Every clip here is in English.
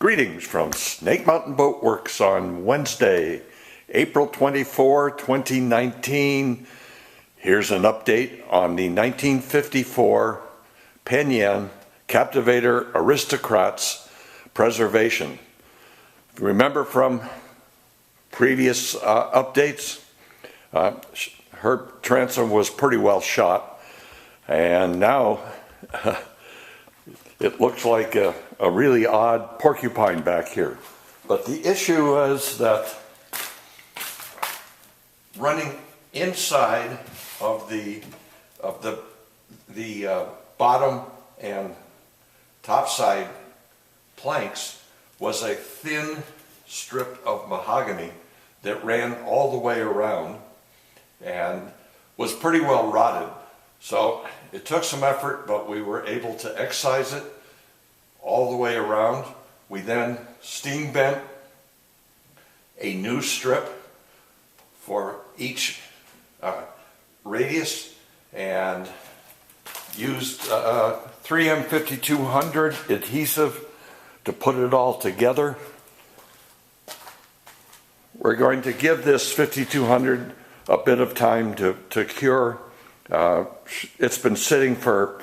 Greetings from Snake Mountain Boat Works on Wednesday, April 24, 2019. Here's an update on the 1954 Penn Yan Captivator Aristocrat's preservation. If you remember from previous updates, her transom was pretty well shot, and now it looks like a really odd porcupine back here. But the issue is that running inside of the bottom and top side planks was a thin strip of mahogany that ran all the way around and was pretty well rotted. So it took some effort, but we were able to excise it all the way around. We then steam bent a new strip for each radius and used 3M 5200 adhesive to put it all together. We're going to give this 5200 a bit of time to cure. It's been sitting for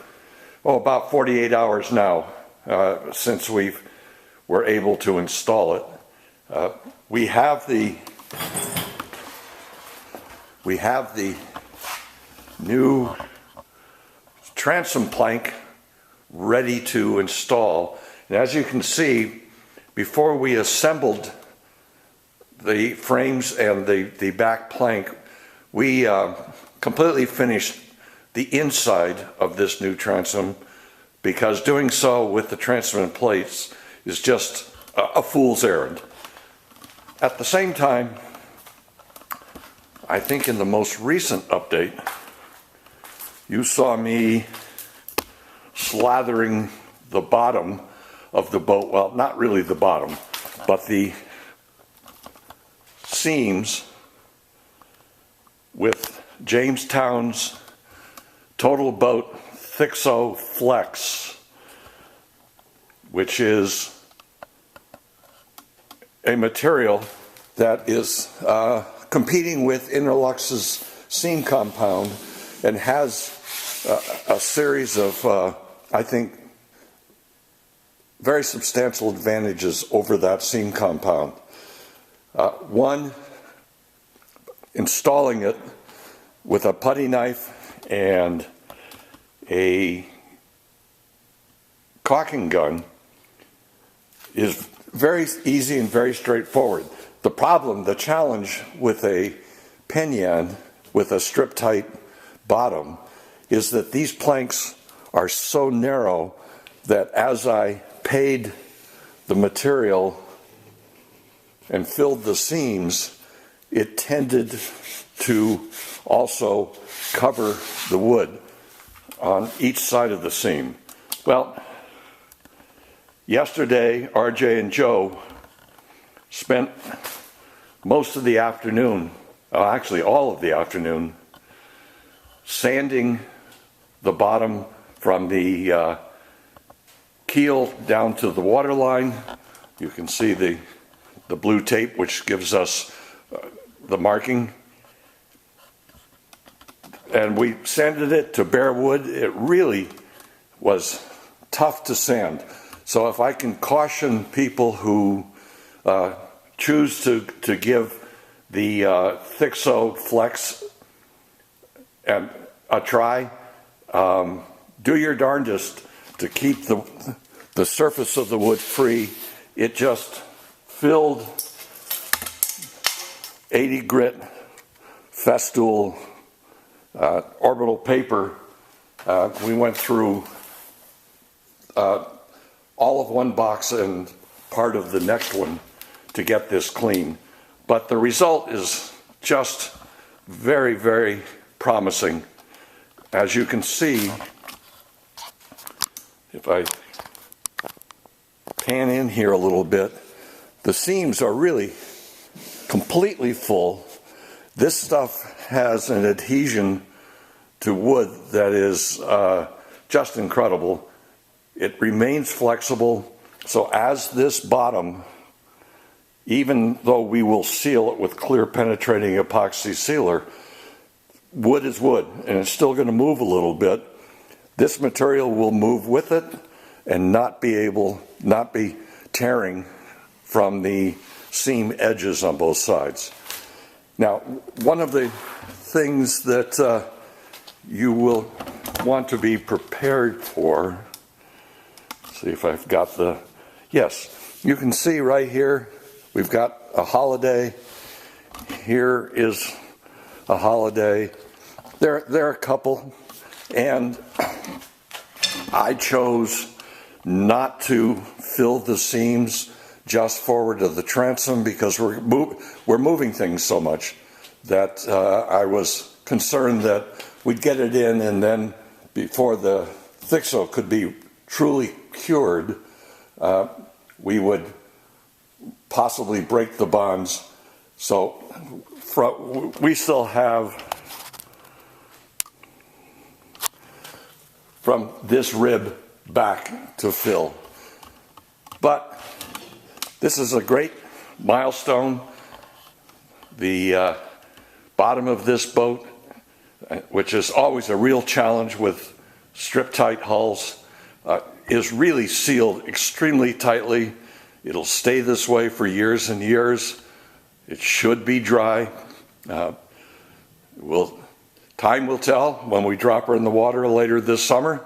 about 48 hours now since we were able to install it. We have the new transom plank ready to install. And as you can see, before we assembled the frames and the back plank, we completely finished the inside of this new transom, because doing so with the transom in place is just a fool's errand. At the same time, I think in the most recent update, you saw me slathering the bottom of the boat, well, not really the bottom, but the seams with Jamestown's TotalBoat Thixo Flex, which is a material that is competing with Interlux's seam compound and has a series of, I think, very substantial advantages over that seam compound. One, installing it with a putty knife and a caulking gun is very easy and very straightforward. The problem, the challenge with a Penn Yan with a Striptite bottom is that these planks are so narrow that as I paid the material and filled the seams, it tended to also cover the wood on each side of the seam. Well, yesterday, RJ and Joe spent most of the afternoon, actually all of the afternoon, sanding the bottom from the keel down to the waterline. You can see the blue tape, which gives us the marking. And we sanded it to bare wood. It really was tough to sand. So if I can caution people who choose to give the Thixo Flex a try, do your darndest to keep the surface of the wood free. It just filled 80 grit festool orbital paper. We went through all of one box and part of the next one to get this clean. But the result is just very, very promising. As you can see, if I pan in here a little bit, the seams are really completely full. This stuff has an adhesion to wood that is just incredible. It remains flexible. So as this bottom, even though we will seal it with clear penetrating epoxy sealer, wood is wood, and it's still going to move a little bit. This material will move with it and not be tearing from the seam edges on both sides. Now, one of the things that you will want to be prepared for, see if I've got yes, you can see right here, we've got a holiday. Here is a holiday. There are a couple, and I chose not to fill the seams just forward of the transom because we're moving things so much that I was concerned that we'd get it in, and then before the Thixo could be truly cured, we would possibly break the bonds. So we still have from this rib back to fill. But this is a great milestone. The bottom of this boat, which is always a real challenge with strip-tight hulls, is really sealed extremely tightly. It'll stay this way for years and years. It should be dry. Time will tell when we drop her in the water later this summer.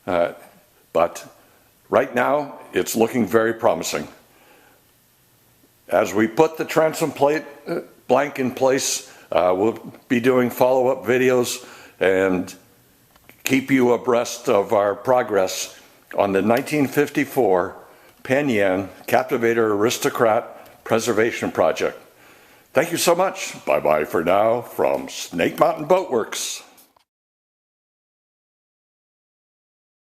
But right now, it's looking very promising. As we put the transom plate blank in place, we'll be doing follow-up videos and keep you abreast of our progress on the 1954 Penn Yan Captivator Aristocrat Preservation Project. Thank you so much. Bye-bye for now from Snake Mountain Boat Works.